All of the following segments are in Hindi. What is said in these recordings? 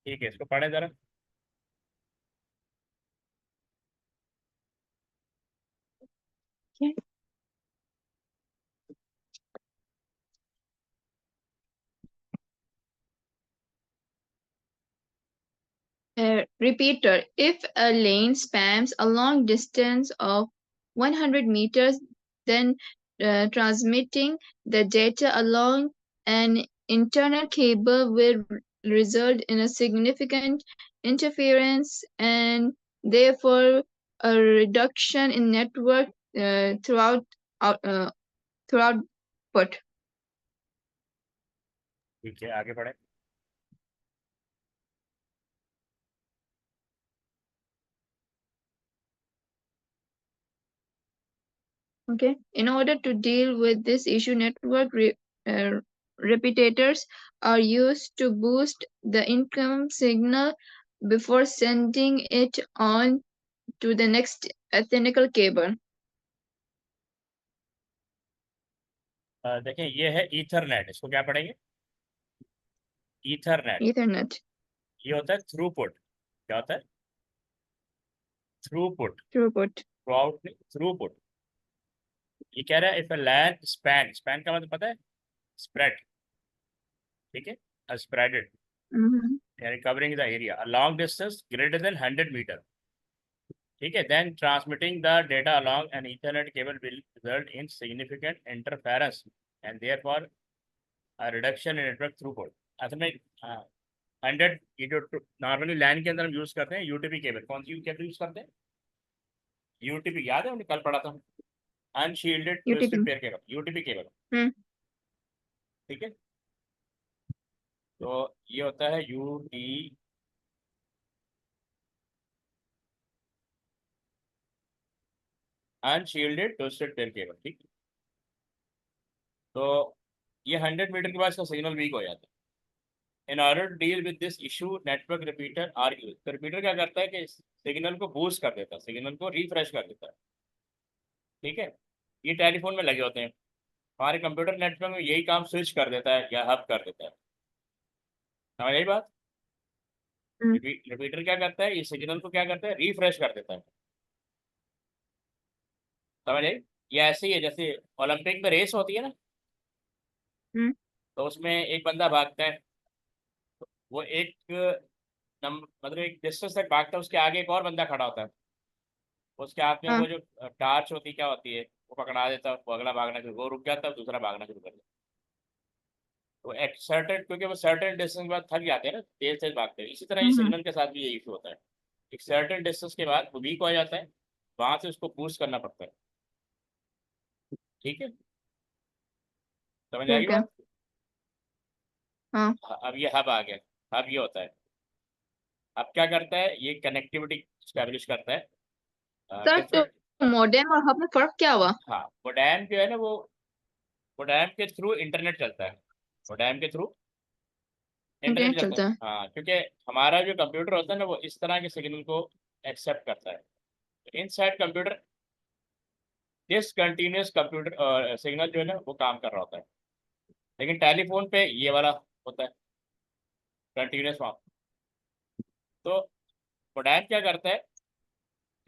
ठीक है, इसको पढ़े जरा। Okay. Repeater. If a lane spans a long distance of 100 meters, then transmitting the data along an internet cable will result in a significant interference and therefore a reduction in network uh, throughput. ठीक है, आगे पढ़े। Okay. In order to deal with this issue, uh, repeaters are used to boost the income signal before sending it on to the next ethnical cable. देखें, ये है ईथरनेट, इसको क्या पढ़ेंगे? ईथरनेट। Ethernet. ये होता है थ्रूपुट। क्या होता है? थ्रूपुट। Throughput. थ्रूआउट नहीं, थ्रूपुट। ये कह रहा है इफ लैन स्पैन, स्पैन का मतलब पता है? स्प्रेड। ठीक है, स्प्रेडेड, Mhm. यानी covering the area long distance greater than 100 metre. ठीक है, then transmitting the data along an Ethernet cable will result in significant interference and therefore a reduction in network throughput. असल में 100, ये जो नॉर्मली लैन के अंदर हम यूज करते हैं यूटीपी केबल, कौन सी केबल यूज करते हैं? यूटीपी, याद है, हमने कल पढ़ा था। Unshielded twisted UTP. Pair cable, UTP cable. Hmm. ठीक है, तो ये होता है UT, unshielded twisted pair cable. ठीक, तो ये 100 मीटर के बाद इसका सिग्नल वीक हो जाता है। In order to deal with this issue network repeater are use. तो रिपीटर क्या करता है कि सिग्नल को बूस्ट कर देता है, सिग्नल को रिफ्रेश कर देता है। ठीक है, ये टेलीफोन में लगे होते हैं, हमारे कंप्यूटर नेटवर्क में यही काम स्विच कर देता है या हब कर देता है। समझ आई बात? Hmm. रिपीटर क्या करता है, ये सिग्नल को क्या करता है, रिफ्रेश कर देता है। समझ आई? ये ऐसे ही है जैसे ओलंपिक में रेस होती है ना, Hmm. तो उसमें एक बंदा भागता है, वो एक मतलब एक डिस्टेंस तक भागता है, उसके आगे एक और बंदा खड़ा होता है, उसके हाथ में हाँ. वो जो टार्च होती है, क्या होती है, वो पकड़ा देता है, वो अगला भागना शुरू, वो रुक जाता है, दूसरा भागना शुरू कर देता है। तो एक सर्टेन, क्योंकि वो सर्टेन डिस्टेंस के बाद थक जाते हैं ना, तेज तेज भागते हैं, इसी तरह ये Mhm. सिग्नल के साथ भी ये इशू होता है। एक सर्टेन डिस्टेंस के बाद वो वीक हो जाता है, वहां से उसको बूस्ट करना पड़ता है। ठीक है, समझ आ गई ठीक है. बात? हाँ. अब ये हब आ गया। हब ये होता है, अब क्या करता है, ये कनेक्टिविटी स्टैब्लिश करता है सर, तो डिफरेंट। मॉडेम और हब में फर्क क्या हुआ? हाँ, मोडेम जो है ना, वो डैम के थ्रू इंटरनेट चलता है, वो डैम के थ्रू इंटरनेट इंटरनेट चलता है। चलता है. हाँ, क्योंकि हमारा जो कंप्यूटर होता है ना, वो इस तरह के सिग्नल को एक्सेप्ट करता है। Inside computer discontinuous computer signal जो है ना, वो काम कर रहा होता है, लेकिन टेलीफोन पे ये वाला होता है, कंटिन्यूस फॉर्म। तो मोडेम क्या करता है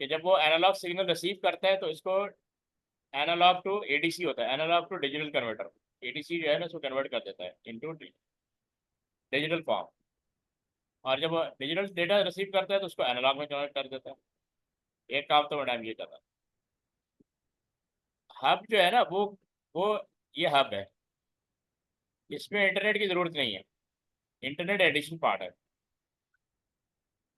कि जब वो एनालॉग सिग्नल रिसीव करता है, तो इसको एनालॉग टू एडीसी होता है, analogue to digital converter. ADC जो है ना, उसको कन्वर्ट कर देता है इनटू डिजिटल फॉर्म। और जब डिजिटल डेटा रिसीव करता है, तो उसको एनालॉग में कन्वर्ट कर देता है। एक काम तो मैडम ये कर रहा है। हब जो है ना, वो ये हब है, इसमें इंटरनेट की जरूरत नहीं है, इंटरनेट एडिशन पार्ट है,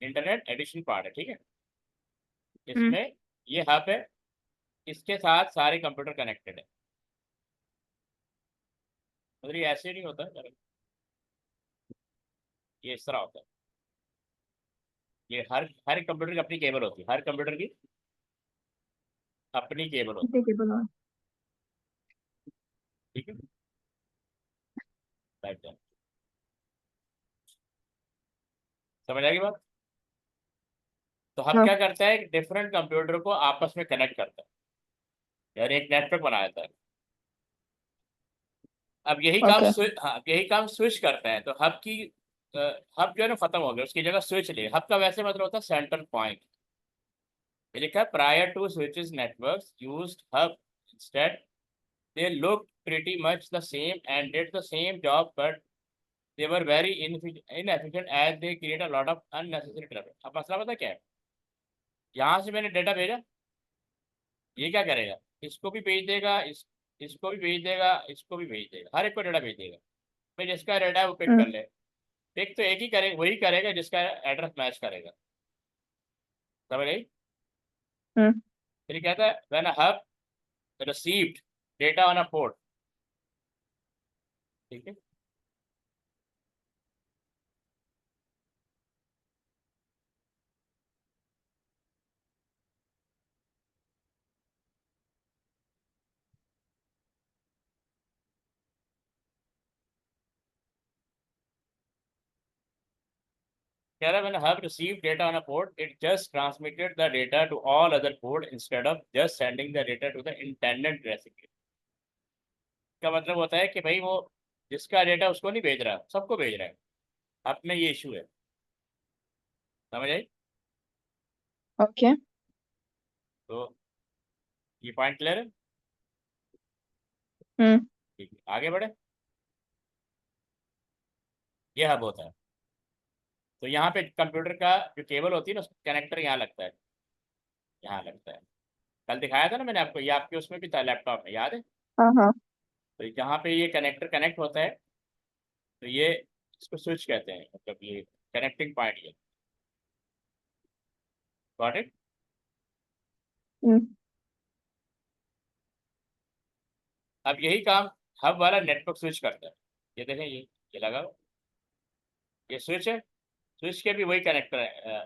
इंटरनेट एडिशन पार्ट है। ठीक है, हम्म. इसमें ये हब है, इसके साथ सारे कंप्यूटर कनेक्टेड है। मतलब ये ऐसे नहीं होता है, ये इस तरह होता है। ये हर हर कंप्यूटर की अपनी केबल होती है, हर कंप्यूटर की अपनी केबल होती ठीक है, बोलो. है। ठीक है, राइट है। समझ आ गई बात? तो हब हाँ. क्या करता है, डिफरेंट कंप्यूटर को आपस में कनेक्ट करता है, यार एक नेटवर्क बना देता है। अब यही काम ओके. हाँ, यही काम स्विच करता है। तो हब की हब जो है ना खत्म हो गया, उसकी जगह स्विच ले। हब का वैसे मतलब होता है सेंटर पॉइंट। ये लिखा है prior to switches networks used hub instead, they looked pretty much the same and did the same job, but they were very inefficient as they create a lot of unnecessary traffic। अब मसला पता क्या है, यहाँ से मैंने डेटा भेजा, ये क्या करेगा, इसको भी भेज देगा, इसको भी भेज देगा, इसको भी भेज देगा, हर एक को डेटा भेज देगा। भाई जिसका डेटा है वो पिक कर हम्म। ले। पिक तो एक ही करे, वही करेगा जिसका एड्रेस मैच करेगा। समझ गई? हम्म। फिर कहता है when a hub received data on a port. ठीक है, कह रहा है when a hub received data on a port, it just transmitted the data to all other port instead of just sending the data to the intended recipient। का मतलब होता है कि भाई वो जिसका डेटा उसको नहीं भेज रहा, सबको भेज रहा है। अब में ये इशू है। समझ आई? ओके। तो ये पॉइंट क्लियर है? हम्म। ठीक है, आगे बढ़े। ये हब होता है। तो यहाँ पे कंप्यूटर का जो केबल होती है ना, उसका कनेक्टर यहाँ लगता है, यहाँ लगता है। कल दिखाया था ना मैंने आपको, ये आपके उसमें भी था लैपटॉप में, याद है? हाँ हाँ। तो जहाँ पे ये कनेक्टर कनेक्ट होता है, तो ये इसको स्विच कहते हैं, मतलब ये कनेक्टिंग पॉइंट ये। Got it? हम्म। अब यही काम हब वाला नेटवर्क स्विच करता है। ये देखें, ये लगा हुआ, ये स्विच है। स्विच के भी वही कनेक्टर है,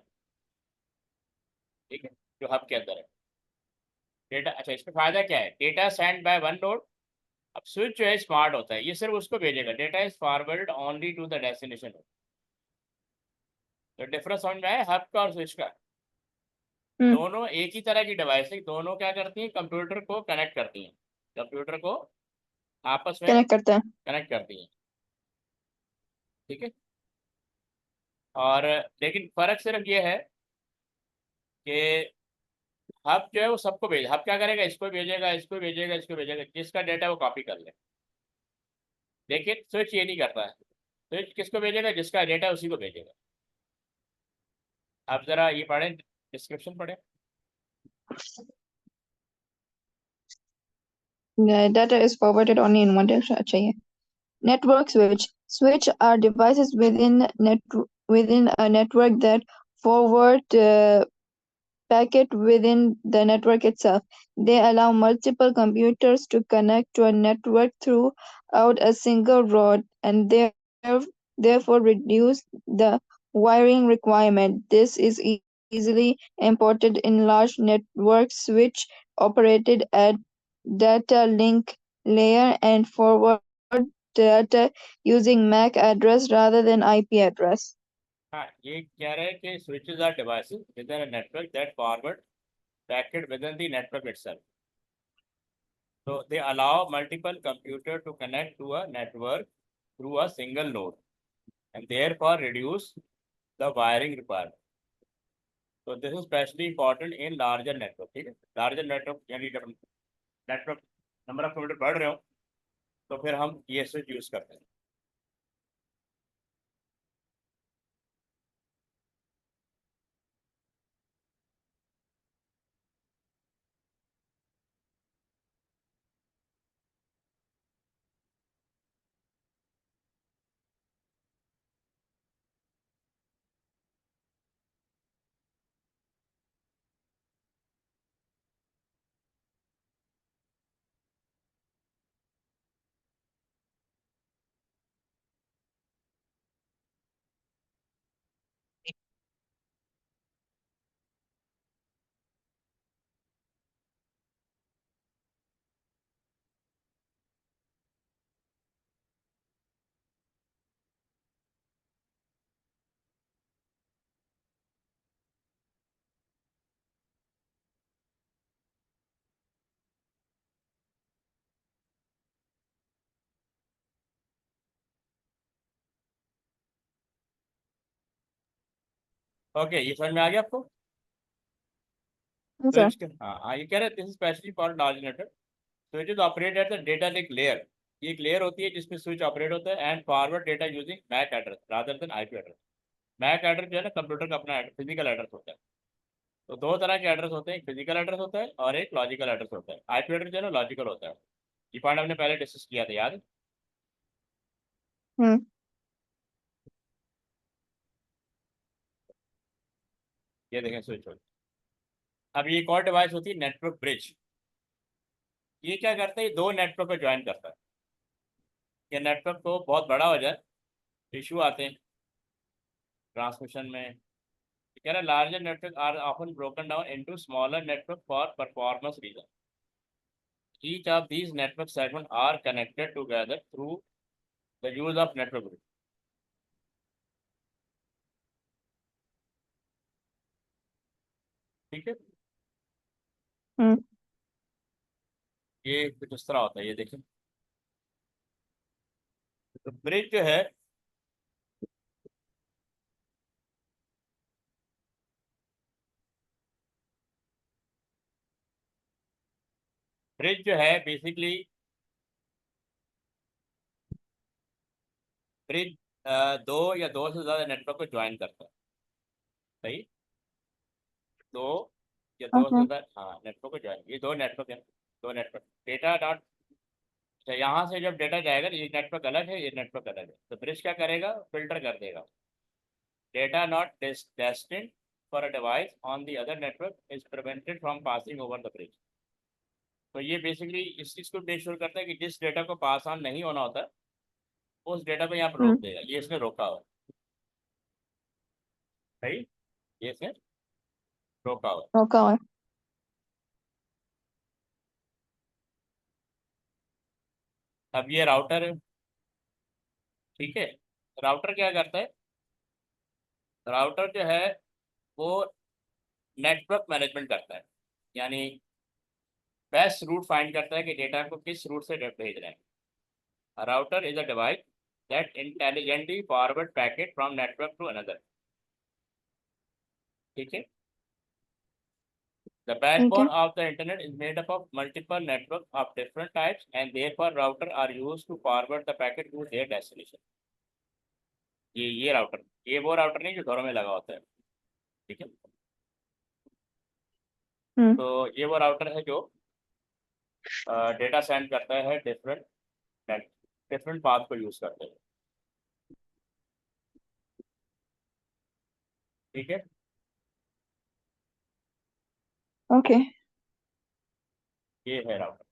ठीक है, जो हब के अंदर है। डेटा, अच्छा इसमें फायदा क्या है, data send by one node. अब स्विच जो है स्मार्ट होता है, ये सिर्फ उसको भेजेगा, data is forward only to the destination. तो डिफरेंस समझ में आया हब का और स्विच का? हम्म। दोनों एक ही तरह की डिवाइस है, दोनों क्या करती हैं, कंप्यूटर को कनेक्ट करती हैं, कंप्यूटर को आपस में कनेक्ट करते हैं। कनेक्ट करती हैं। ठीक है। और लेकिन फर्क सिर्फ ये है कि हब जो है वो सबको भेज, हब क्या करेगा, इसको भेजेगा, इसको भेजेगा, इसको भेजेगा, जिसका डेटा वो कॉपी कर ले। लेकिन स्विच ये नहीं करता है। स्विच किसको भेजेगा, जिसका डेटा उसी को भेजेगा। आप जरा ये पढ़ें, डिस्क्रिप्शन पढ़ें। The data is forwarded only in one direction। अच्छा ये network switch. Switch are devices within a network that forward packet within the network itself. They allow multiple computers to connect to a network throughout a single road and therefore reduce the wiring requirement. This is easily imported in large networks which operated at data link layer and forward data using MAC address rather than IP address. हाँ, ये कह रहे हैं कि switches are devices within a network that forward packet within the network itself. So they allow multiple computer to connect to a network through a single node and therefore reduce the wiring requirement. So this is especially important in larger network। ठीक है, larger network यानी जब नेटवर्क नंबर ऑफ कंप्यूटर बढ़ रहे हो, तो फिर हम ये स्विच यूज करते हैं। ओके, ये समझ में आ गया आपको? हाँ सर। स्विच हाँ, ये कह रहे हैं this specially for large network switches operate at the data link layer. ये एक लेयर होती है जिसमें स्विच ऑपरेट होता है and forward data using MAC address rather than IP address. MAC address जो है ना, कंप्यूटर का अपना फिजिकल एड्रेस होता है। तो दो तरह के एड्रेस होते हैं, एक फिजिकल एड्रेस होता है और एक लॉजिकल एड्रेस होता है। आईपी एड्रेस जो है ना लॉजिकल होता है। ये पॉइंट हमने पहले डिस्कस किया था, याद है? हम्म। ये देखें स्विच हो। अब ये एक और डिवाइस होती है नेटवर्क ब्रिज। ये क्या करता है, ये दो नेटवर्क को ज्वाइन करता है। ये नेटवर्क को बहुत बड़ा हो जाए, इशू आते हैं ट्रांसमिशन में। कह रहा larger network are often broken down into smaller network for performance reason. Each of these network segments are connected together through the use of network bridge. ठीक है, हम्म। ये कुछ इस तरह होता है, ये देखिए। तो ब्रिज जो है, ब्रिज जो है बेसिकली, ब्रिज दो या दो से ज्यादा नेटवर्क को ज्वाइन करता है। सही, दो या दो से ओके। ज्यादा, हाँ, नेटवर्क को ज्वाइन, ये दो नेटवर्क है। दो नेटवर्क डेटा डॉट, यहाँ से जब डेटा जाएगा ये नेटवर्क अलग है, ये नेटवर्क अलग है, तो ब्रिज क्या करेगा, फिल्टर कर देगा। Data not destined for a device on the other network is prevented from passing over the bridge। तो ये बेसिकली इस चीज़ को मेक श्योर करता है कि जिस डेटा को पास ऑन नहीं होना होता उस डेटा पे यहाँ पर रोक हम्म। देगा। ये इसने रोका हुआ है, सही, ये इसने रोका हुआ है। रोका हुआ है। अब ये राउटर है, ठीक है। राउटर क्या करता है, राउटर जो है वो नेटवर्क मैनेजमेंट करता है, यानी बेस्ट रूट फाइंड करता है कि डेटा को किस रूट से भेजना है। A router is a device that intelligently forward packet from network to another। ठीक है। The ठीक है। backbone of the internet is made up of multiple networks of different types and therefore router are used to forward the packet to their destination। ये राउटर, ये वो राउटर नहीं जो घरों में लगा होता है, ठीक है। हम्म। तो ये वो राउटर है जो डेटा सेंड करता है डिफरेंट डिफरेंट पाथ को यूज करते हैं, ठीक है। ओके। ये है राउटर।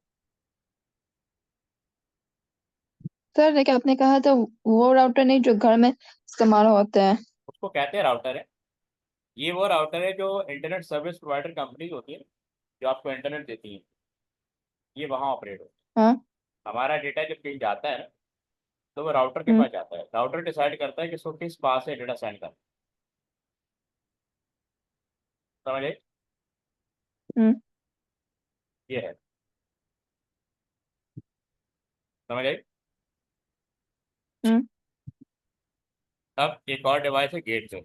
सर देखिए आपने कहा था वो राउटर नहीं जो घर में इस्तेमाल होते हैं। उसको कहते हैं राउटर है। ये वो राउटर है जो इंटरनेट सर्विस प्रोवाइडर कंपनी होती है, जो आपको इंटरनेट देती है, ये वहाँ ऑपरेट होती हाँ। है। हमारा डेटा जब कहीं जाता है ना, तो वो राउटर के हम्म। पास जाता है। राउटर डिसाइड करता है कि इसको किस पास से डेटा सेंड करना है। समझ आई? हम्म। ये है, समझ आई? हम्म। अब एक और डिवाइस है गेटवे।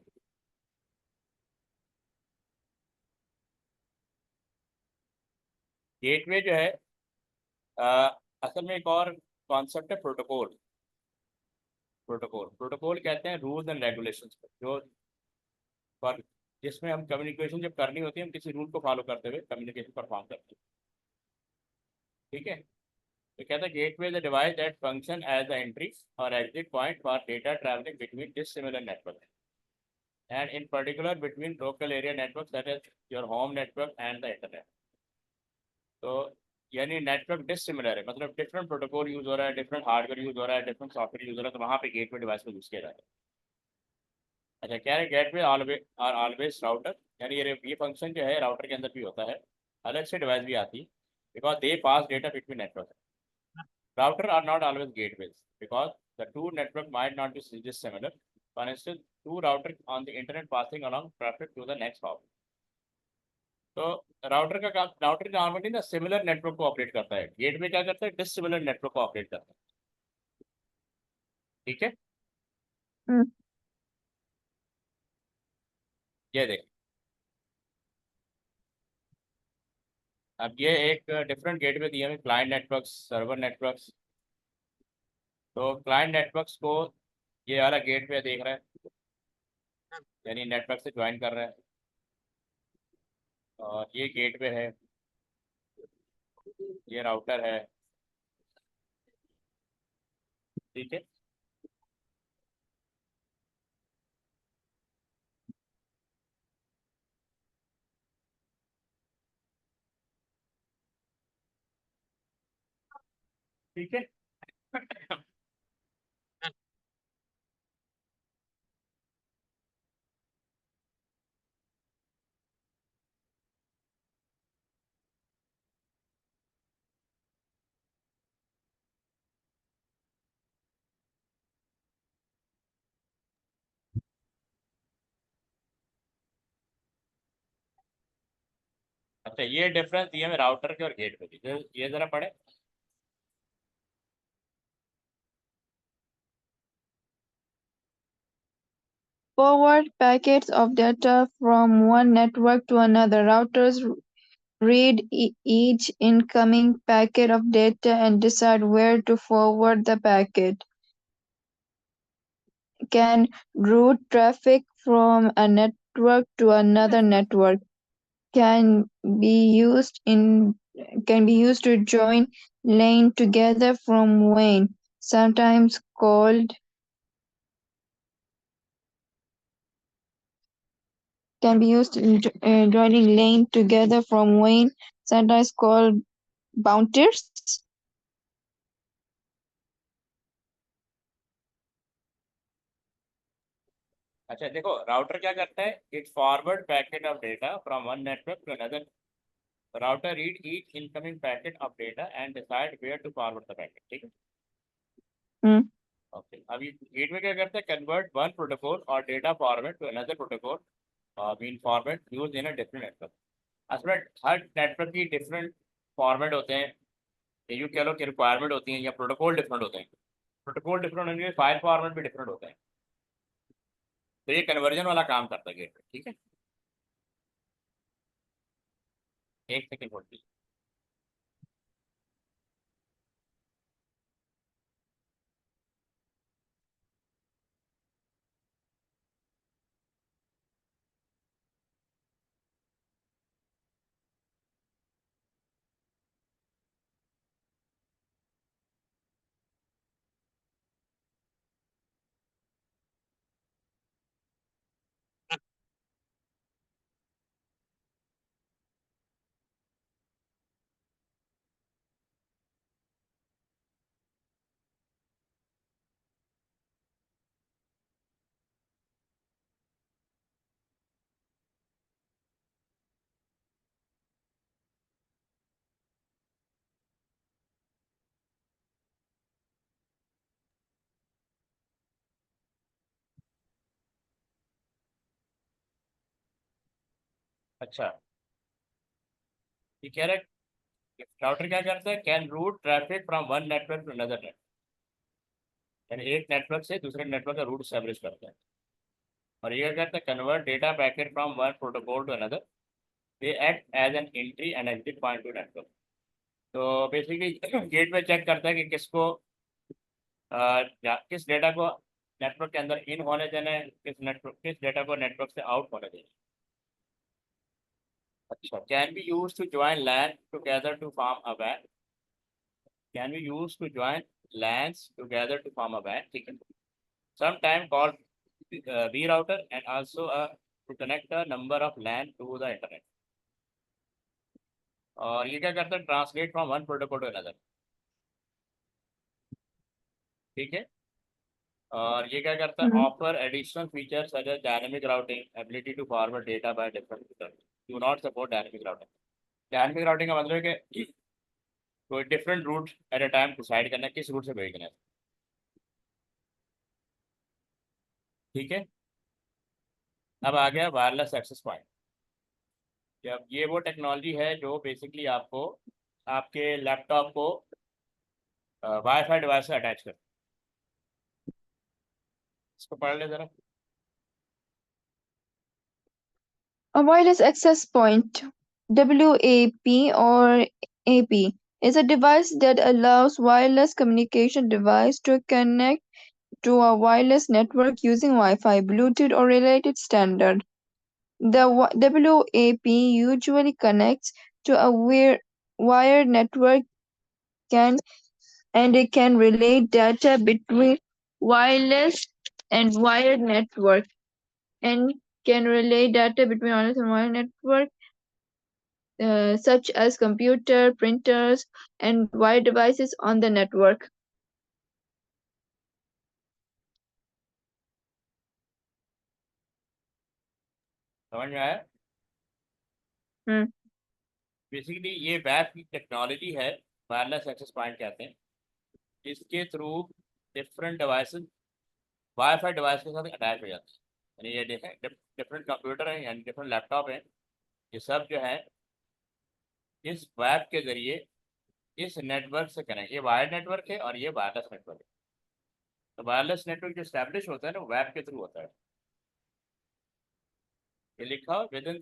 गेटवे जो है अ, असल में एक और कॉन्सेप्ट है प्रोटोकॉल। प्रोटोकॉल, प्रोटोकॉल कहते हैं रूल्स एंड रेगुलेशंस को, जो पर जिसमें हम कम्युनिकेशन जब करनी होती है हम किसी रूल को फॉलो करते हुए कम्युनिकेशन परफॉर्म करते हैं, ठीक है। तो कहता है gateway the device that function as the entry और exit point for data travelling between dissimilar network and in particular between local area networks that is your home network and the internet। तो यानी नेटवर्क डिसिमिलर है, मतलब डिफरेंट प्रोटोकॉल यूज हो रहा है, डिफरेंट हार्डवेयर यूज हो रहा है, डिफरेंट सॉफ्टवेयर यूज हो रहा है, तो वहाँ पे गेटवे डिवाइस को यूज किया जाता है। अच्छा, क्या है gateway always are always router, यानी ये फंक्शन जो है राउटर के अंदर भी होता है, अलग से डिवाइस भी आती है, because they pass data between network. Router are not always gateways because the two network might not be dissimilar. For instance two router on the internet passing along traffic to the next hop. तो राउटर का काम, राउटर नॉर्मली ना सिमिलर नेटवर्क को ऑपरेट करता है, गेटवे क्या करता है, डिसिमिलर नेटवर्क को ऑपरेट करता है, ठीक है। हम्म। ये देख, अब ये एक डिफरेंट गेटवे दिए हमें, क्लाइंट नेटवर्क्स, सर्वर नेटवर्क्स। तो क्लाइंट नेटवर्क्स को ये वाला गेटवे देख रहा है, यानी नेटवर्क से ज्वाइन कर रहा है, और ये गेटवे है, ये राउटर है। ठीक है। ठीक है। अच्छा, ये डिफरेंस दिए हमें राउटर के और गेटवे के, ये जरा पढ़े। Forward packets of data from one network to another. Routers read each incoming packet of data and decide where to forward the packet. Can route traffic from a network to another network. Can be used in can be used to join lane together from WAN, sometimes called can be used in joining lane together from WAN, sometimes called bounties. अच्छा देखो, राउटर क्या करता है, it forward packet of data from one network to another. Router read each incoming packet of data and decide where to forward the packet. ठीक है। Hmm. ओके, अब ये गेटवे क्या करता है, कन्वर्ट वन प्रोटोकॉल और data forward to another protocol mean forward use in a different network. असल में हर नेटवर्क की डिफरेंट फॉर्मेट होते हैं, या यूँ कह लो कि रिक्वायरमेंट होती है, या प्रोटोकॉल डिफरेंट होते हैं। प्रोटोकॉल डिफरेंट होने के फाइल फॉर्मेट भी डिफरेंट होते हैं। तो ये कन्वर्जन वाला काम करता है गेटवे। ठीक है। एक सेकेंड होल्ड कीजिए। अच्छा, ये कह रहा है राउटर क्या करता है, can route traffic from one network to another network, यानी एक नेटवर्क से दूसरे नेटवर्क का रूट एस्टेब्लिश करता है। और ये क्या करता है, convert data packet from one protocol to another. They act as an entry and exit point to network. तो बेसिकली गेट पे चेक करता है कि किसको किस डेटा को नेटवर्क के अंदर इन होने देना है, किस डेटा को नेटवर्क से आउट होने देना है। अच्छा, can be use to join LAN together to form a वैन। Can be use to join LANs together to form a वैन। ठीक है। Sometime called vRouter, and also to connect a number of LAN to the internet. और ये क्या करता है, translate from one protocol to another. ठीक है। और ये क्या करता है, Hmm. Offer additional features such as dynamic routing, ability to forward data by different, do not support dynamic routing. Dynamic routing का मतलब है कि कोई different route at a time decide करना है किस रूट से भेजना है। ठीक है। अब आ गया वायरलेस एक्सेस पॉइंट। जब ये वो टेक्नोलॉजी है जो बेसिकली आपको आपके लैपटॉप को वाईफाई डिवाइस से अटैच कर, इसको पढ़ ले जरा। A wireless access point, WAP or AP, is a device that allows wireless communication device to connect to a wireless network using Wi-Fi, Bluetooth, or related standard. The WAP usually connects to a wired network can and it can relay data between wireless and wired network and can relay data between wireless and wired network such as computer, printers, and wired devices on the network. समझ में आया? बेसिकली ये वैप की टेक्नोलॉजी है, वायरलेस एक्सेस पॉइंट कहते हैं। इसके through different devices wifi device के साथ अटैच हो जाते हैं। यानी ये डिफरेंट कंप्यूटर हैं, यानी डिफरेंट लैपटॉप हैं, ये सब जो है इस वेब के जरिए इस नेटवर्क से कनेक्ट, ये वायर्ड नेटवर्क है और ये वायरलेस नेटवर्क है। तो वायरलेस नेटवर्क जो स्टैब्लिश होता है ना, वेब के थ्रू होता है। ये लिखा within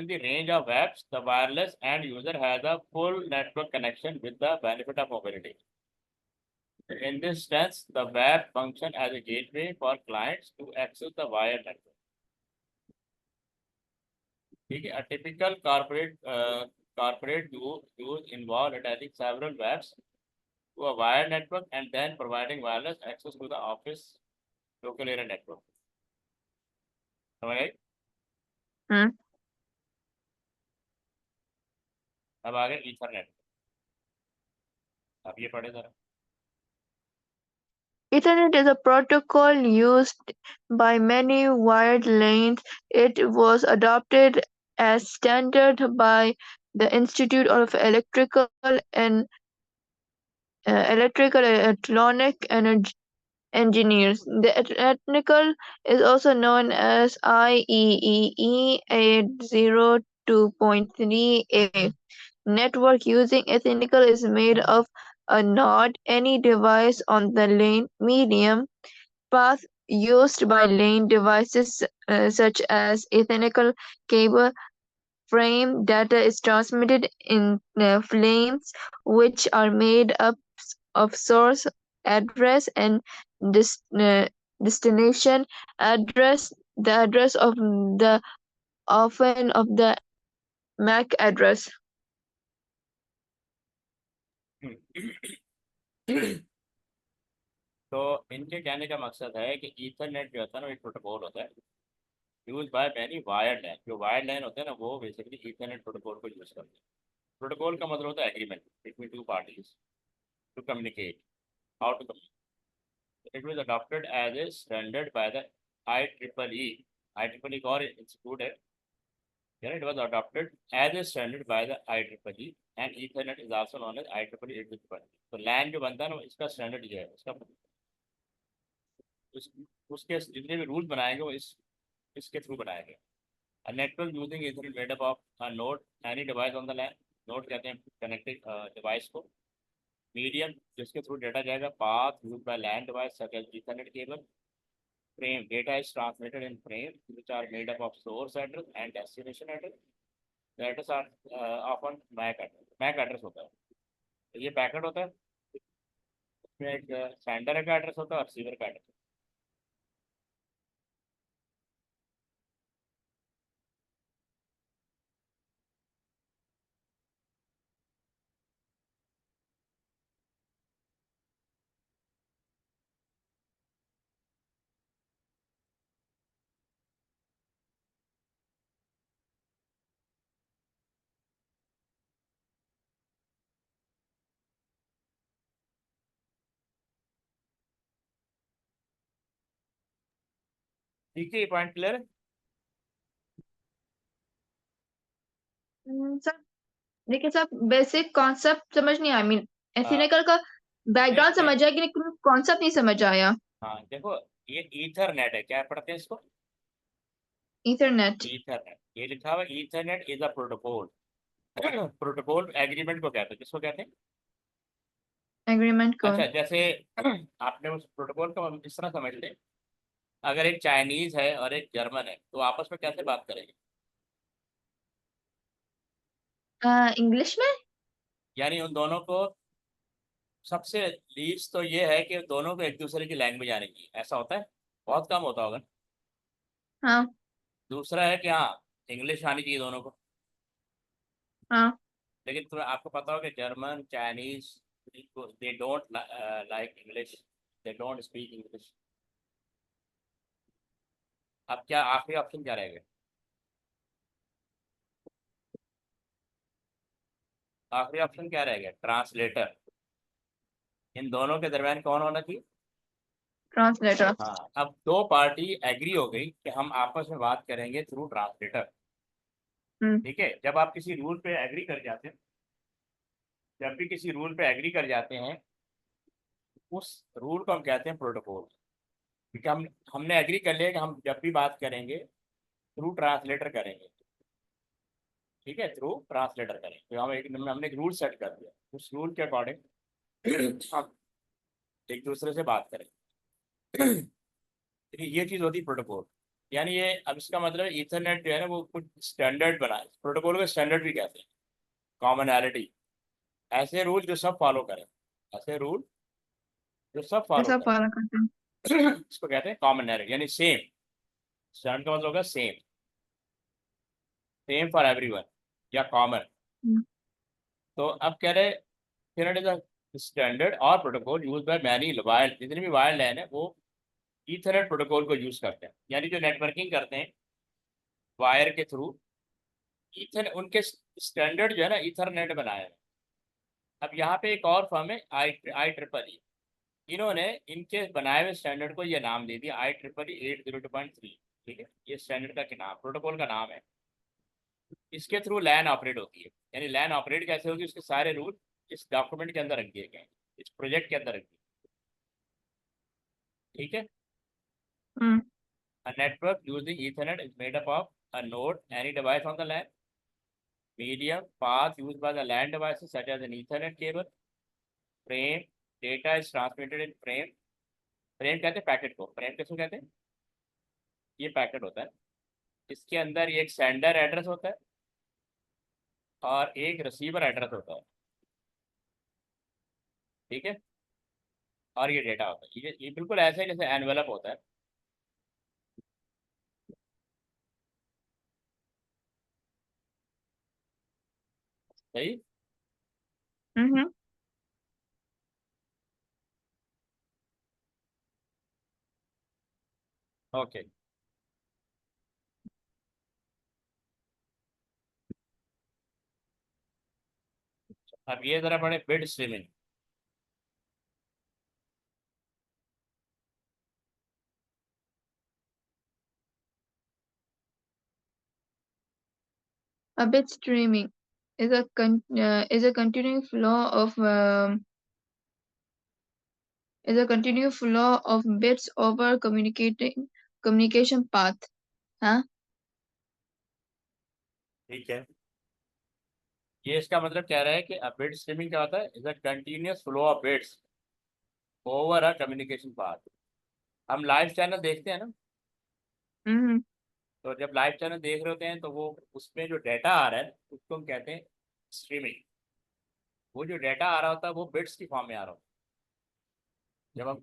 the range of webs the wireless end user has a full network connection with the benefit of mobility. In this sense, the web function as a gateway for clients to access the wired network. ठीक है, a typical corporate use involve attaching several webs to a wired network and then providing wireless access to the office local area network. समझ आई? अब आगे ईथरनेट। अब ये पढ़े जरा। Ethernet is a protocol used by many wired lanes. It was adopted as standard by the Institute of Electronic Engineers. The technical is also known as IEEE 802.3a. Network using Ethernet is made of a node, any device on the lane medium path used by lane devices such as Ethernet cable frame. Data is transmitted in frames which are made up of source address and destination address, the address of the often of the MAC address. तो इनके कहने का मकसद है कि ईथरनेट जो होता है ना, एक प्रोटोकॉल होता है use by many wired line. जो वायर्ड लाइन होते हैं ना, वो बेसिकली ईथरनेट प्रोटोकॉल को यूज करते हैं। प्रोटोकॉल का मतलब होता है agreement between two parties to communicate, how to communicate. It was adopted as a standard by the IEEE और इंस्टीट्यूट है। It was adopted as a standard by the IEEE and Ethernet is also known as IEEE 802.1। तो LAN जो बनता है ना, इसका स्टैंडर्ड ये है। उसके जितने भी रूल बनाएंगे वो इसके थ्रू बनाएंगे। A network using Ethernet made up of a node, any device on the LAN, node कहते हैं कनेक्टेड डिवाइस को, मीडियम जिसके थ्रू डेटा जाएगा, path used by LAN device such as Ethernet cable, frame data is transmitted in frames which are made up of source address and destination address. The address are often MAC address। MAC address होता है, तो ये पैकेट होता है, इसमें एक सेंडर का एड्रेस होता है और रिसीवर का एड्रेस। ठीक है, ये पॉइंट क्लियर है? सर देखिए सर, बेसिक कॉन्सेप्ट समझ नहीं आया। एथिनिकल का बैकग्राउंड नहीं, समझ आया कि लेकिन कॉन्सेप्ट नहीं समझ आया। हाँ देखो, ये ईथरनेट है, क्या पढ़ते हैं इसको? ईथरनेट ईथरनेट, ये लिखा हुआ Ethernet is a protocol. Protocol agreement को कहते हैं, किसको कहते हैं? एग्रीमेंट को। अच्छा, जैसे आपने उस प्रोटोकॉल को इस तरह समझ लें, अगर एक चाइनीज है और एक जर्मन है तो आपस में कैसे बात करेंगे? इंग्लिश में? यानी उन दोनों को सबसे लीस्ट तो ये है कि दोनों को एक दूसरे की लैंग्वेज आने की, ऐसा होता है, बहुत कम होता होगा। हाँ दूसरा है कि हाँ, इंग्लिश आनी चाहिए दोनों को। हाँ। लेकिन तुम्हें आपको पता होगा German Chinese, they don't like English, they don't speak English. अब क्या आखिरी ऑप्शन क्या रहेगा? आखिरी ऑप्शन क्या रहेगा? ट्रांसलेटर। इन दोनों के दरमियान कौन होना चाहिए? ट्रांसलेटर। हाँ, अब दो पार्टी एग्री हो गई कि हम आपस में बात करेंगे थ्रू ट्रांसलेटर। हम्म। ठीक है, जब आप किसी रूल पे एग्री कर जाते हैं, जब भी किसी रूल पे एग्री कर जाते हैं, उस रूल को हम कहते हैं प्रोटोकॉल। क्योंकि हमने एग्री कर लिया कि हम जब भी बात करेंगे थ्रू ट्रांसलेटर करेंगे। ठीक है, थ्रू ट्रांसलेटर करेंगे, तो हमने एक रूल सेट कर दिया, उस रूल के अकॉर्डिंग हम एक दूसरे से बात करेंगे। ठीक है, ये चीज़ होती है प्रोटोकॉल। यानी ये, अब इसका मतलब ईथरनेट जो है ना, वो कुछ स्टैंडर्ड बनाए, प्रोटोकॉल को स्टैंडर्ड भी कहते हैं, कॉमनैलिटी। ऐसे रूल जो सब फॉलो करें, ऐसे रूल जो सब फॉलो ऐसा करें, फॉलो करते हैं। इसको कहते हैं कॉमनैलिटी, यानी सेम। स्टैंडर्ड का मतलब होगा सेम, सेम फॉर एवरीवन, या कॉमन। हम्म। तो अब कह रहे, Internet is a standard or protocol used by many wired, जितने भी वायर्ड लैन है वो ईथरनेट प्रोटोकॉल को यूज करते हैं। यानी जो नेटवर्किंग करते हैं वायर के थ्रू, ईथर उनके स्टैंडर्ड जो है ना, ईथरनेट बनाया है। अब यहाँ पे एक और फर्म है, आई ट्रिपल ई। इन्होंने इनके बनाए हुए स्टैंडर्ड को ये नाम दे दिया IEEE 802.3। ठीक है, ये स्टैंडर्ड का नाम, प्रोटोकॉल का नाम है। इसके थ्रू लैन ऑपरेट होती है। यानी लैन ऑपरेट कैसे होगी, उसके सारे रूल इस डॉक्यूमेंट के अंदर रख दिए गए हैं, इस प्रोजेक्ट के अंदर रख दिए। ठीक है। हम्म। A network using Ethernet is made up of a node, any device on the LAN, medium, path used by the LAN devices such as an Ethernet cable, frame, data is transmitted in frame। Frame कहते हैं पैकेट को, फ्रेम किसको कहते हैं? ये पैकेट होता है। इसके अंदर एक सेंडर एड्रेस होता है और एक रिसीवर एड्रेस होता है। ठीक है, और ये डेटा होता है, ये बिल्कुल ऐसे ही जैसे एनवेलप होता है। सही। हम्म। ओके, अब ये जरा पढ़े bit streaming. A bit streaming is a continuing flow of is a continuous flow of bits over communication path. हाँ। ठीक है, ये इसका मतलब कह रहा है कि बिट स्ट्रीमिंग क्या होता है, is a continuous flow of bits over a communication path. हम लाइव चैनल देखते हैं ना, हम्म। तो जब लाइव चैनल देख रहे होते हैं तो वो उसमें जो डेटा आ रहा है उसको हम कहते हैं स्ट्रीमिंग। वो जो डेटा आ रहा होता है वो बिट्स की फॉर्म में आ रहा होता है, जब हम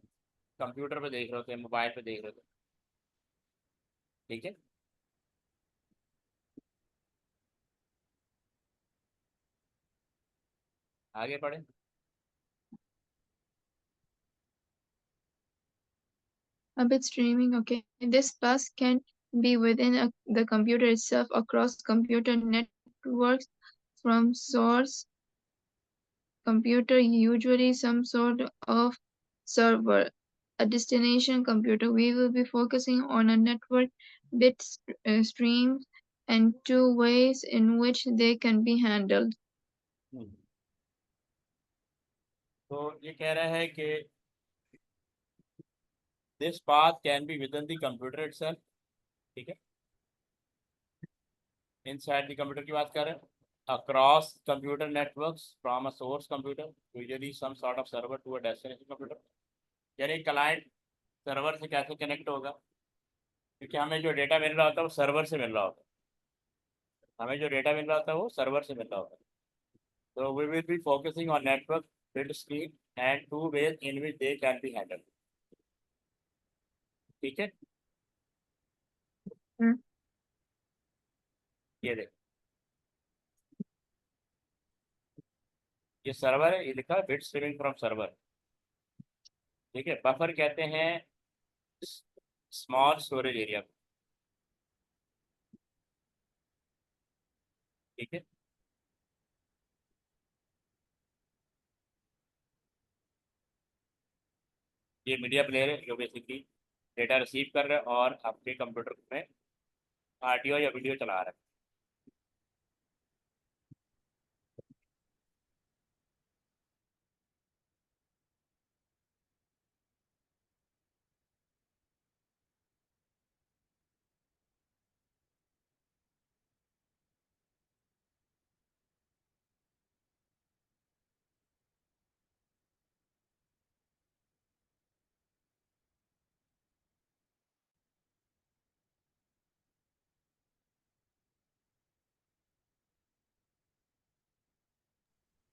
कंप्यूटर पे देख रहे होते हैं, मोबाइल पे देख रहे होते हैं। ठीक है, आगे बढ़े। A bit streaming, okay. This bus can be within the computer itself across computer networks from source computer, usually some sort of server, a destination computer. We will be focusing on a network bit streams and two ways in which they can be handled. हम्म, तो ये कह रहा है कि this path can be with in the computer itself. ठीक है, इनसाइड द कंप्यूटर की बात कर रहे हैं, across computer networks from a source computer, usually some sort of server to a destination computer. यानी क्लाइंट सर्वर से कैसे कनेक्ट होगा, क्योंकि हमें जो डेटा मिल रहा होता है वो सर्वर से मिल रहा होता है, हमें जो डेटा मिल रहा होता है वो सर्वर से मिल रहा होता है। So we will be focusing on network, bit stream, and two ways in which they can be handled. ठीक है, हम्म, ये देख, ये सर्वर है, ये लिखा है बिट स्ट्रीमिंग फ्रॉम सर्वर। ठीक है, बफर कहते हैं स्मॉल स्टोरेज एरिया। ठीक है, ये मीडिया प्लेयर है जो बेसिकली डेटा रिसीव कर रहा है और आपके कंप्यूटर में ऑडियो या वीडियो चला रहा है।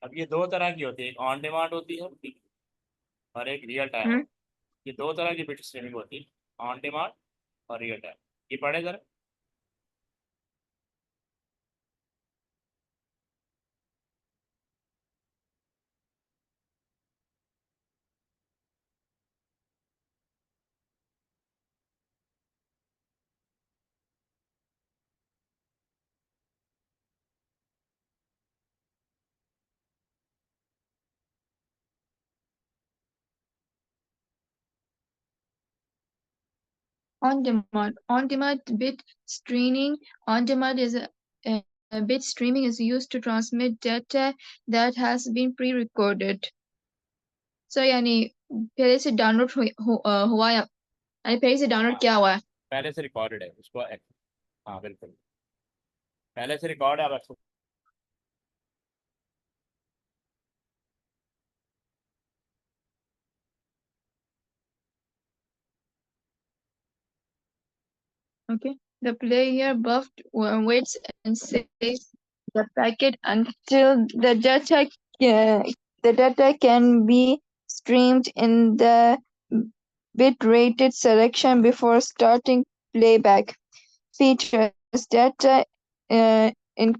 अब ये दो तरह की होती है, एक ऑन डिमांड होती है और एक रियल टाइम हम्म, होती है। ये दो तरह की बिट स्ट्रीमिंग होती है, ऑन डिमांड और रियल टाइम। ये पढ़े जरा। On demand. On demand bit streaming. On demand is a bit streaming is used to transmit data that has been pre-recorded. So यानी पहले से डाउनलोड हुआ है, यानी पहले से डाउनलोड हाँ, किया हुआ है। पहले से रिकॉर्डेड है उसको हाँ बिल्कुल, पहले से रिकॉर्ड है, अब उसको Okay. The player buffed waits and saves the packet until the data can be streamed in the bit-rated selection before starting playback. Features data in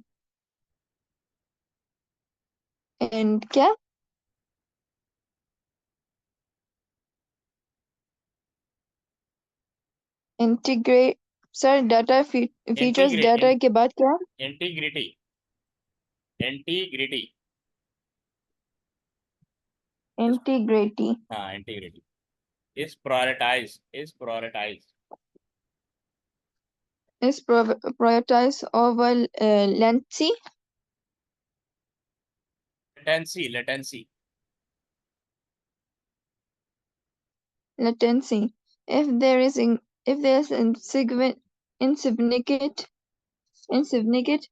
क्या integrate sir data features data के बाद क्या इंटीग्रिटी, इंटीग्रिटी, इंटीग्रिटी हाँ integrity is prioritized is prioritized over latency latency latency if there is if there is insignificant insignificant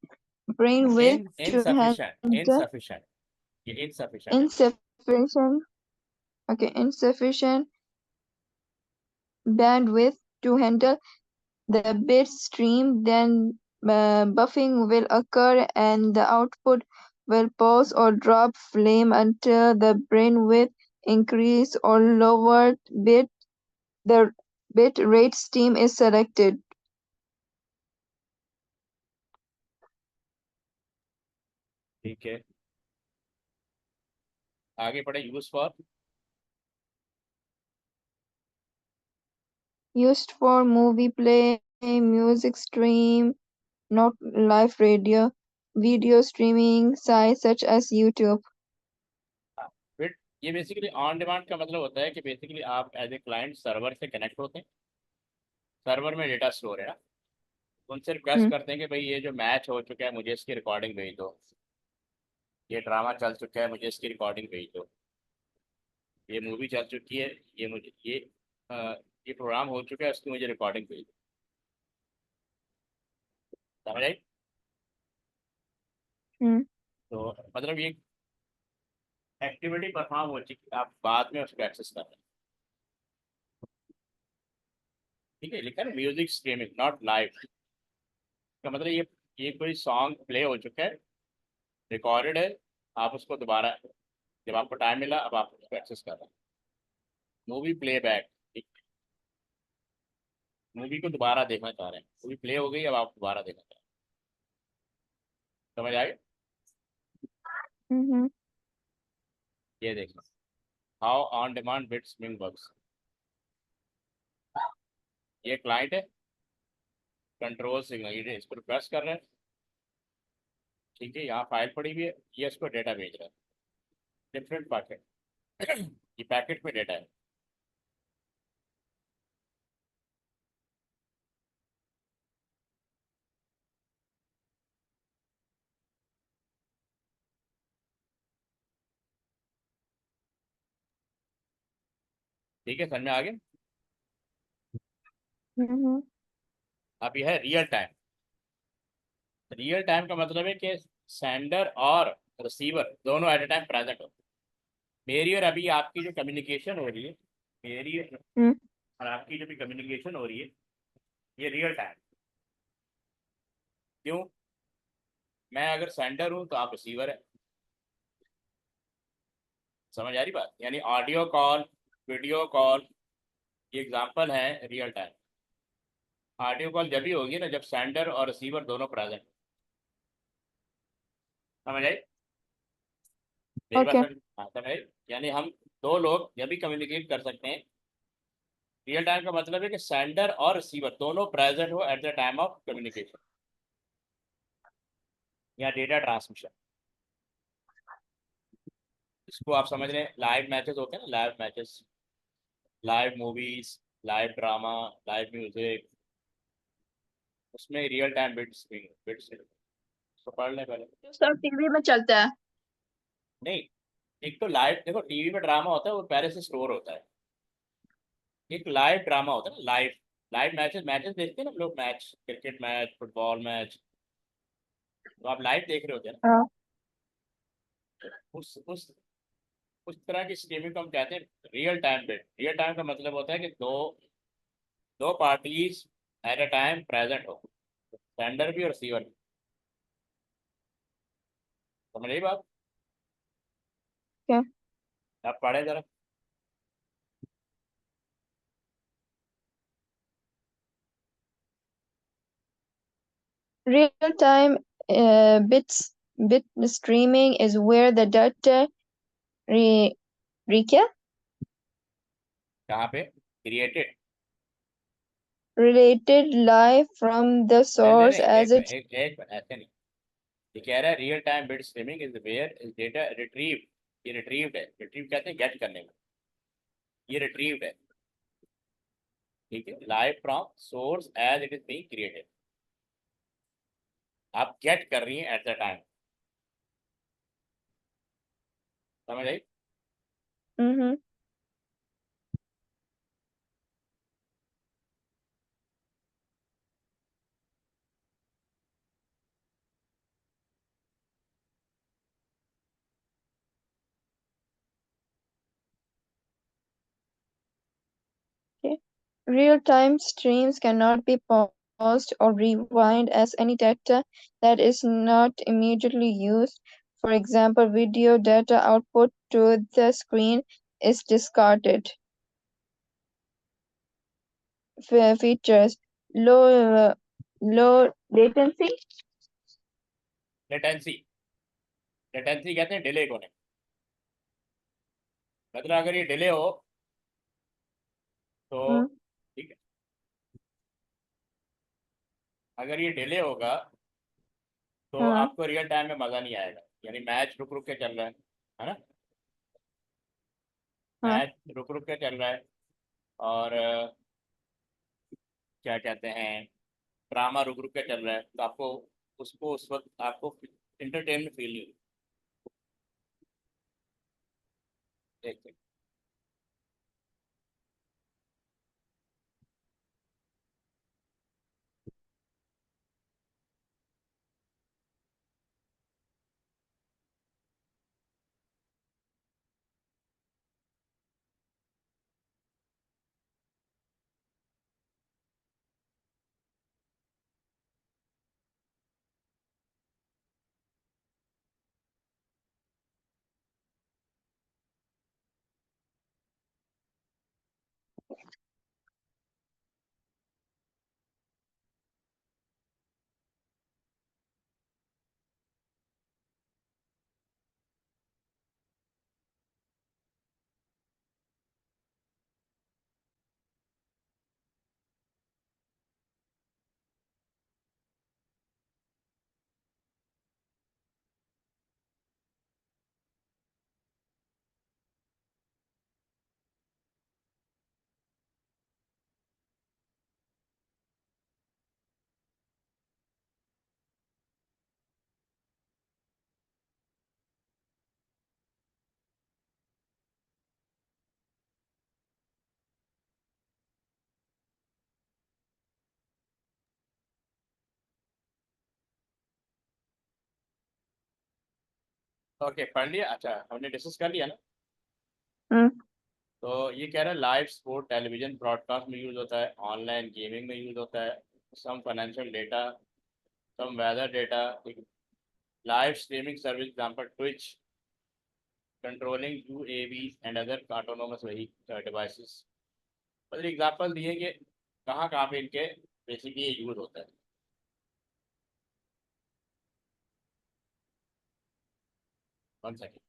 brainwave to insufficient handle insufficient ये insufficient है। insufficient insufficient bandwidth to handle the bit stream, then buffing will occur and the output will pause or drop flame until the bandwidth increase or lower the bit rate stream is selected. ठीक है, आगे पढ़े। Use for Used for movie play, music stream, not live radio, video streaming sites such as YouTube. Bit, ये बेसिकली ऑन डिमांड का मतलब होता है कि बेसिकली आप एज ए क्लाइंट सर्वर से कनेक्ट होते हैं, सर्वर में डेटा स्टोर है ना, उनसे रिक्वेस्ट Hmm. करते हैं कि भाई ये जो मैच हो चुका है मुझे इसकी रिकॉर्डिंग भेज दो, ये ड्रामा चल चुका है मुझे इसकी रिकॉर्डिंग भेज दो, ये मूवी चल चुकी है, ये मुझे ये प्रोग्राम हो चुका है उसकी मुझे रिकॉर्डिंग भेज दो। समझ आई? Hmm. तो मतलब ये एक्टिविटी परफॉर्म हो चुकी है, आप बाद में उसको एक्सेस कर रहे हैं। ठीक है, लिखा है म्यूजिक स्ट्रीमिंग नॉट लाइव, का मतलब ये कोई सॉन्ग प्ले हो चुका है, रिकॉर्डेड है, आप उसको दोबारा, जब आपको टाइम मिला अब आप उसको एक्सेस कर रहे हैं। मूवी प्लेबैक, मूवी को दोबारा देखना चाह रहे हैं, मूवी प्ले हो गई, अब आप दोबारा देखना चाह रहे हैं। समझ आए? Mm-hmm. ये देखना, how on demand bit streaming works. ये क्लाइंट है, कंट्रोल सिग्नल, ये इस पर प्रेस कर रहे हैं, ठीक है, यहाँ फाइल पड़ी हुई है, ये इसको डेटा भेज रहा है, डिफरेंट पैकेट। ये पैकेट में डेटा है। ठीक है, समझ में आ गया? Mm-hmm. अब यह है रियल टाइम। रियल टाइम का मतलब है कि सेंडर और रिसीवर दोनों एट ए टाइम प्रेजेंट हो। मेरी और अभी आपकी जो कम्युनिकेशन हो रही है, मेरी और आपकी जो भी कम्युनिकेशन हो रही है, ये रियल टाइम। क्यों? मैं अगर सेंडर हूँ तो आप रिसीवर है। समझ आ रही बात? यानी ऑडियो कॉल, वीडियो कॉल, ये एग्जांपल है रियल टाइम। ऑडियो कॉल जब भी होगी ना जब सेंडर और रिसीवर दोनों प्रेजेंट। समझ आई? मेरी बात Okay. समझ? हाँ, समझ आई। यानी हम दो लोग जब भी कम्युनिकेट कर सकते हैं। रियल टाइम का मतलब है कि सेंडर और रिसीवर दोनों प्रेजेंट हो eight the time of communication या डेटा ट्रांसमिशन। इसको आप समझ रहे हैं, लाइव मैचेस होते हैं ना, live matches, live movies, live drama, live music, उसमें रियल टाइम बिट्स तो पढ़ लें पहले। जो सब टीवी में चलता है। नहीं, एक तो लाइव, देखो टीवी में ड्रामा होता है वो पहले से स्टोर होता है। एक लाइव ड्रामा होता है ना, लाइव। लाइव मैचेस, मैचेस देखते हैं ना हम लोग, match, cricket match, football match, तो आप लाइव देख रहे होते हैं हाँ। ना। उस तरह की स्ट्रीमिंग को हम कहते हैं real time bit. Real time का मतलब होता है कि दो दो parties eight a time present हो, सेंडर भी और रिसीवर भी। समझ रही बात? क्या? आप पढ़े जरा। Real-time bit streaming is where the data re क्या कहाँ पे? Created. related live from the नहीं नहीं source नहीं, as it एक मिनट, ऐसे नहीं। ये कह रहा है real time bit streaming is where is data retrieve. ये रिट्रीव्ड है, रिट्रीव कहते हैं गेट करने को, ये रिट्रीव्ड है। ठीक है, live from source as it is being created. आप गेट कर रही हैं एट द टाइम। समझ आई? mm-hmm. Okay. Real-time streams cannot be paused or rewind as any data that is not immediately used. For example, video data output to the screen is discarded. Features: low latency, latency, latency कहते हैं डिले को। नहीं, मतलब अगर ये डिले हो तो, mm, ठीक है, अगर ये डिले होगा तो हाँ आपको रियल टाइम में मज़ा नहीं आएगा। यानी मैच रुक रुक के चल रहा है ना, हाँ मैच रुक रुक के चल रहा है, और क्या कहते हैं, ड्रामा रुक रुक के चल रहा है, तो आपको उसको उस वक्त आपको इंटरटेनमेंट फील नहीं होगी। ओके, पढ़ लिया। अच्छा, हमने डिस्कस कर लिया ना। हम्म तो ये कह रहा है लाइव स्पोर्ट टेलीविजन ब्रॉडकास्ट में यूज होता है, ऑनलाइन गेमिंग में यूज होता है, some financial data, some weather data, live streaming service example Twitch, controlling UAV and other autonomous devices. मतलब एग्जांपल दिए कि कहाँ कहाँ पे इनके बेसिकली ये यूज होता है। One second.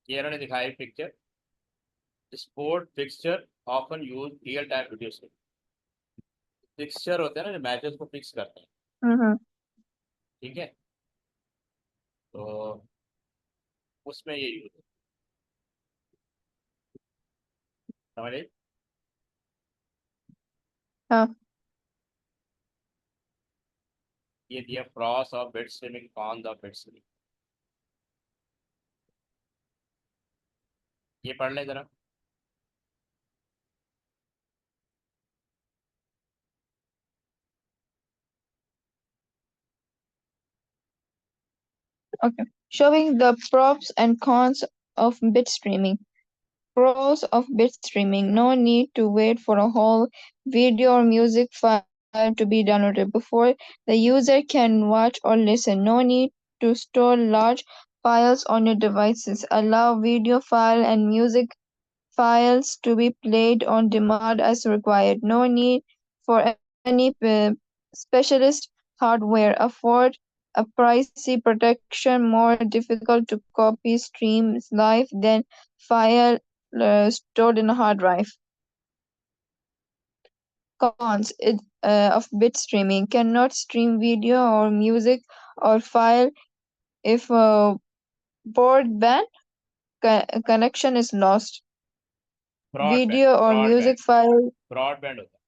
ये इन्होंने दिखाई picture, sport fixture often use real time video. Fixture होते हैं ना जो मैचेस को फिक्स करते हैं, हम्म ठीक है। तो उसमें ये यूज समझ आई। हाँ ये दिया pros of bit streaming, cons of bit streaming. ये पढ़ ले जरा। okay, showing the pros and cons of bit streaming. Pros of bit streaming: no need to wait for a whole video or music file to be downloaded before the user can watch or listen. No need to store large files on your devices. Allow video file and music files to be played on demand as required. No need for any specialist hardware. Afford a pricey protection, more difficult to copy streams live than file stored in a hard drive. Cons of bit streaming: cannot stream video or music or file if broadband connection is lost. Broadband, Video or broadband, music file. Broadband होता है।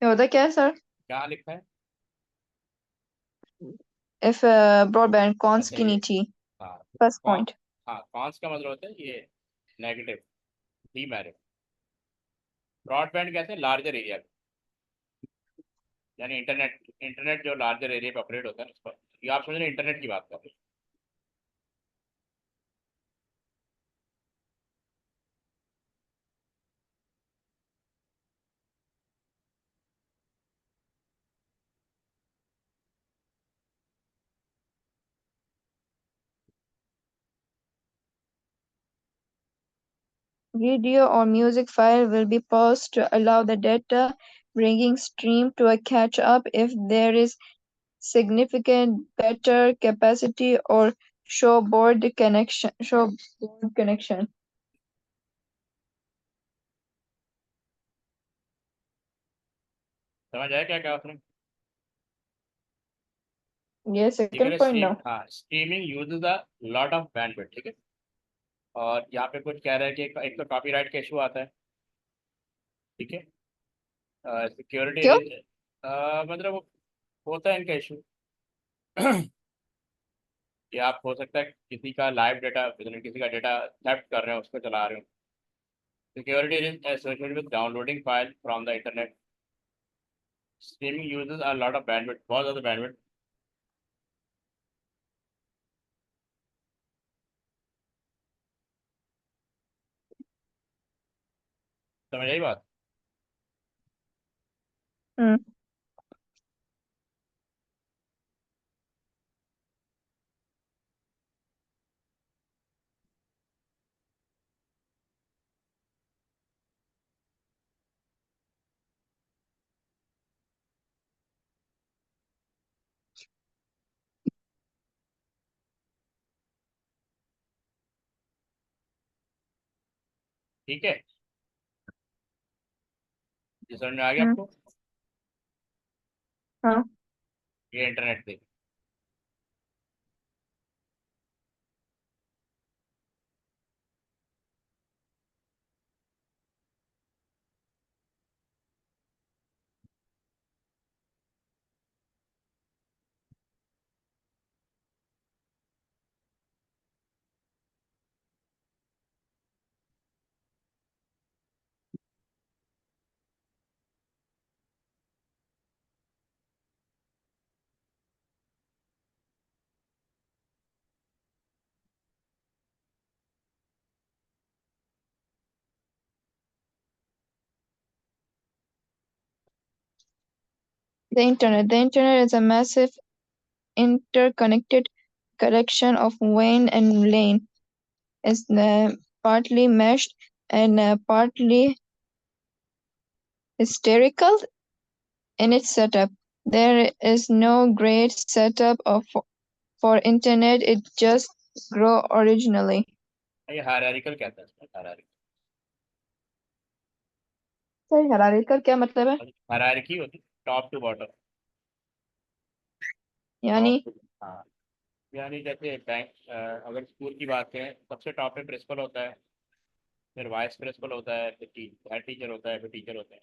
ये होता क्या है सर? क्या लिखा है? If broadband cons अच्छा की ये, नीचे हाँ first कॉन, point. हाँ कॉन्स का मतलब होता है ये नेगेटिव, डीमेरिट। ब्रॉडबैंड कहते हैं लार्जर एरिया, यानी इंटरनेट, इंटरनेट जो लार्जर एरिया पे ऑपरेट होता है ना, उस पर। ये आप समझ रहे हैं, इंटरनेट की बात कर रहे Video or music file will be paused to allow the data bringing stream to a catch up if there is significant better capacity or showboard connection. Showboard connection. हैं। समझ आया क्या क्या आपने? Yes, ये कह second रहे point स्ट्रीम, now. हाँ streaming uses a lot of bandwidth, ठीक है। और यहाँ पे कुछ कह रहा है कि एक तो कॉपीराइट का इशू आता है, ठीक है। सिक्योरिटी क्यों? मतलब वो होता है इनका इशू कि आप हो सकता है किसी का लाइव डेटा, किसी का डेटा थेफ्ट कर रहे हो, उसको चला रहे हो। Security risk associated with downloading file from the internet. Streaming uses a lot of bandwidth, बहुत ज़्यादा बैंडविड्थ। समझ आई बात? Hmm. ठीक है, ये समझ में आ गया हम्म, आपको? हाँ। ये इंटरनेट पे The internet is a massive interconnected collection of vein and lane. It's partly meshed and partly hysterical in its setup. There is no great setup for internet. It just grow originally. ये हायरार्किकल कहता है इसमें, सर हरारी का क्या मतलब है? हायरार्की होती है टॉप टू बॉटम। यानी? टॉप, हाँ, यानी जैसे बैंक, अगर स्कूल की बात करें, सबसे टॉप पे प्रिंसिपल होता है, फिर वाइस प्रिंसिपल होता है, फिर हेड टीचर होता है, फिर टीचर होते हैं।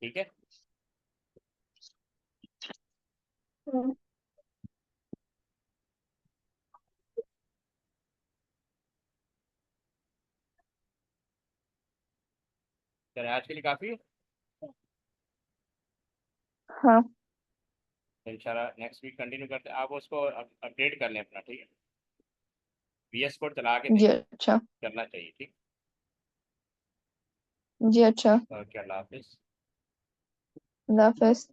ठीक है, हम्म, चलिए आज के लिए काफ़ी है। हाँ इंशाल्लाह नेक्स्ट वीक कंटिन्यू करते हैं। आप उसको अपडेट कर लें अपना, ठीक है, VS कोड चला के जी, देखें, अच्छा। करना चाहिए। ठीक, जी, अच्छा। ओके, अल्लाह हाफिज़। अल्लाह हाफिज।